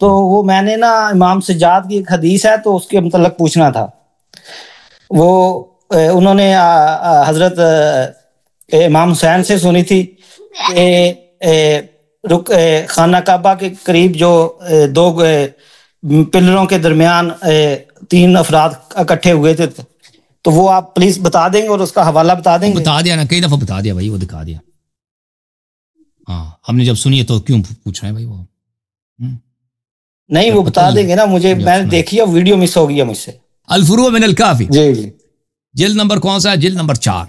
تو وہ میں نے نا امام سجاد کی ایک حدیث ہے تو اس کے متعلق پوچھنا تھا. وہ انہوں نے حضرت امام حسین سے سنی تھی کہ خانہ کعبہ کے قریب جو دو پلروں کے درمیان 3 افراد اکٹھے ہوئے تھے, تو وہ آپ پلیز بتا دیں گے اور اس کا حوالہ بتا دیں گے. بتا دیا نا, کئی دفعہ بتا دیا بھائی, وہ دکھا دیا. ہاں ہم نے جب سنی ہے تو کیوں پوچھ رہے ہیں بھائی؟ وہ نہیں, وہ بتا دیں گے نا مجھے, میں نے دیکھی ہے ویڈیو مس ہو گیا مجھ سے. الفروع من الکافی, جی جلد نمبر کون سا ہے؟ جلد نمبر 4.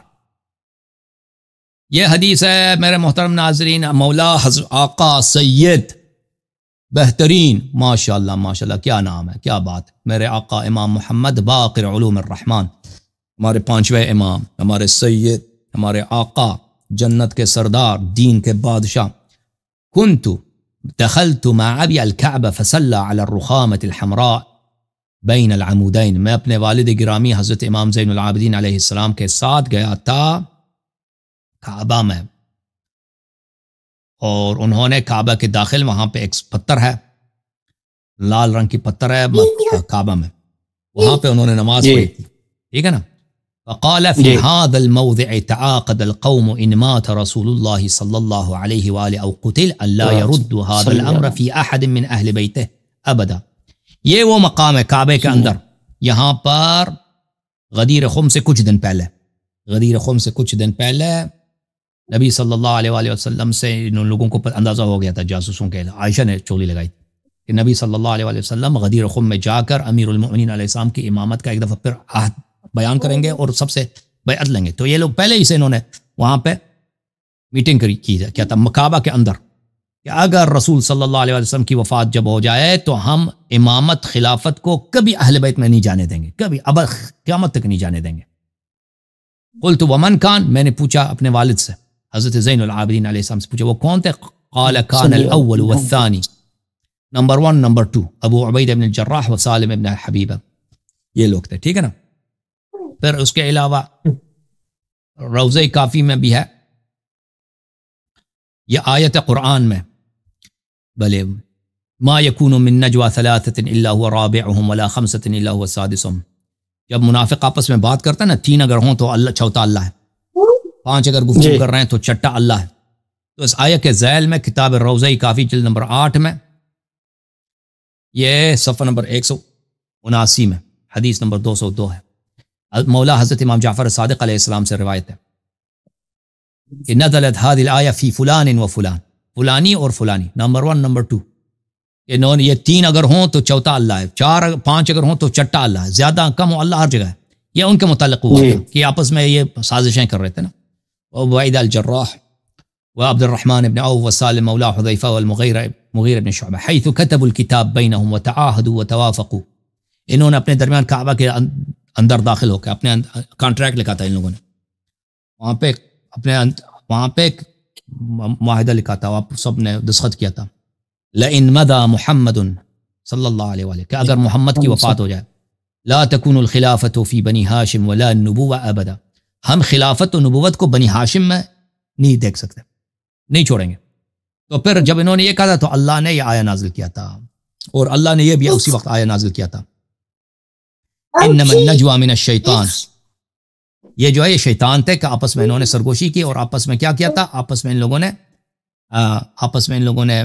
یہ حدیث ہے میرے محترم ناظرین, مولا حضرت آقا سید بہترین, ماشاءاللہ ماشاءاللہ, کیا نام ہے, کیا بات ہے, میرے آقا امام محمد باقر علوم الرحمن, ہمارے 5ویں امام, ہمارے سید, ہمارے آقا, جنت کے سردار, دین کے بادشاہ. دخلت مع ابی الکعبہ فصلی علی الرخامة الحمراء بین العمودین, میں اپنے والد گرامی حضرت امام زین العابدین علیہ السلام کے ساتھ گیا تھا کعبہ میں, اور انہوں نے کعبہ کے داخل وہاں پہ ایک پتھر ہے, لال رنگ کی پتھر ہے کعبہ میں, وہاں پہ انہوں نے نماز پڑھی تھی, ٹھیک ہے نا. فقال في هذا الموضع تعاقد القوم ان مات رسول الله صلى الله عليه واله او قتل الا يرد هذا الامر في احد من اهل بيته ابدا. یہ وہ مقام ہے کعبے کے اندر, یہاں پر غدیر خم سے کچھ دن پہلے نبی صلی اللہ علیہ وآلہ وسلم سے ان لوگوں کو اندازہ ہو گیا تھا, جاسوسوں کے, عائشہ نے چولی لگائی کہ نبی صلی اللہ علیہ وآلہ وسلم غدیر خم میں جا کر امیر المؤمنین علیہ السلام کی امامت کا ایک دفعہ پھر عہد بیان کریں گے اور سب سے بیعت لیں گے. تو یہ لوگ پہلے ہی سے انہوں نے وہاں پہ میٹنگ کیا تھا کعبہ کے اندر کہ اگر رسول صلی اللہ علیہ وسلم کی وفات جب ہو جائے تو ہم امامت خلافت کو کبھی اہل بیت میں نہیں جانے دیں گے, کبھی اب قیامت تک نہیں جانے دیں گے. قلت ومن کان, میں نے پوچھا اپنے والد سے حضرت زین العابدین علیہ السلام سے پوچھا وہ کون تھے؟ قال کان الاول والثانی, نمبر 1 نمبر 2 ابو عبیدہ بن الجراح و سالم بن حبیبہ, یہ لوگ تھے, ٹھیک ہے نا. پھر اس کے علاوہ روضہ کافی میں بھی ہے یہ آیت قرآن میں, بلے ما یکون من نجوى 3 الا هو رابعهم ولا 5 الا هو سادسهم, جب منافق آپس میں بات کرتا ہے نا, 3 اگر ہوں تو اللہ چوتھا اللہ ہے, 5 اگر گفتگو کر رہے ہیں تو چھٹا اللہ ہے. تو اس آیت کے ذیل میں کتاب روضہ کافی جلد نمبر 8 میں یہ صفحہ نمبر 179 میں حدیث نمبر 202 ہے. مولا حضرت امام جعفر صادق علیہ السلام سے روایت ہے کہ نزلت هذه الآیہ فی فلان و فلان, فلانی اور فلانی, نمبر 1 نمبر 2, یہ 3 اگر ہوں تو چوتھا اللہ ہے, 4 5 اگر ہوں تو چھٹا اللہ ہے, زیادہ کم ہو اللہ ہر جگہ ہے. یہ ان کے متعلق ہوا تھا کہ آپس میں یہ سازشیں کر رہے تھے نا. وعبید الجراح وعبد الرحمن بن عوف وسالم مولا حذیفہ والمغیرہ بن شعبہ حیث كتبوا الكتاب بینہم وتعاہدوا وتوافقوا, انہوں نے اپنے درمیان کعبہ کے اندر داخل ہو کے اپنے کانٹریکٹ لکھا تھا ان لوگوں نے, وہاں پہ ایک معاہدہ لکھا تھا, آپ سب نے دستخط کیا تھا, لئن مضى محمد صلی اللہ علیہ وآلہ, کہ اگر محمد کی وفات ہو جائے, لا تكون الخلافة في بني ہاشم ولا النبوة ابدا, ہم خلافت و نبوت کو بنی ہاشم میں نہیں دیکھ سکتے, نہیں چھوڑیں گے. تو پھر جب انہوں نے یہ کہا تھا تو اللہ نے یہ آیہ نازل کیا تھا, اور اللہ نے یہ بھی اسی وقت آیہ نازل کیا تھا انما النجوى من الشیطان, یہ جو ہے یہ شیطان تھے کہ آپس میں انہوں نے سرگوشی کی اور آپس میں کیا تھا, آپس میں ان لوگوں نے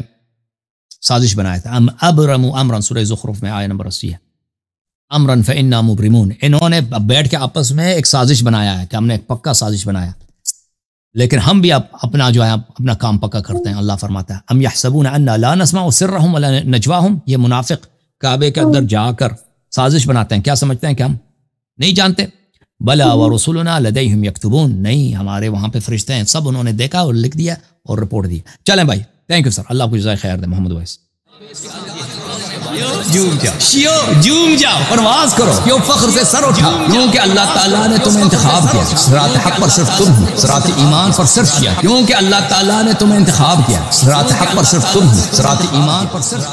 سازش بنایا تھا. ابرموا امرا, سورہ زخرف میں آیہ نمبر 80 ہے, امرا فانا مبرمون, انہوں نے بیٹھ کے آپس میں ایک سازش بنایا ہے کہ ہم نے ایک پکا سازش بنایا, لیکن ہم بھی اپنا جو ہے اپنا کام پکا کرتے ہیں. اللہ فرماتا ہے ام یحسبون انا لا نسمع سرهم ولا نجواهم, یہ منافق کعبے کے اندر جا کر سازش بناتے ہیں, کیا سمجھتے ہیں کہ ہم نہیں جانتے. بلا ورسلنا لدیہم یکتبون, نہیں ہمارے وہاں پہ فرشتے ہیں, سب انہوں نے دیکھا اور لکھ دیا اور رپورٹ دی. چلیں بھائی, تھینک یو سر, اللہ کو جزائے خیر دے. محمد ویس جوم جاؤ پرواز کرو, کیوں فخر سے سر اٹھا, کیونکہ اللہ تعالیٰ نے تمہیں انتخاب کیا, صراط حق پر صرف تم ہو, صراط ایمان پر صرف کیا, کیونکہ اللہ تعالیٰ نے تمہیں انتخاب کیا, صراط حق پر صرف تم ہو, صراط ایمان پر صرف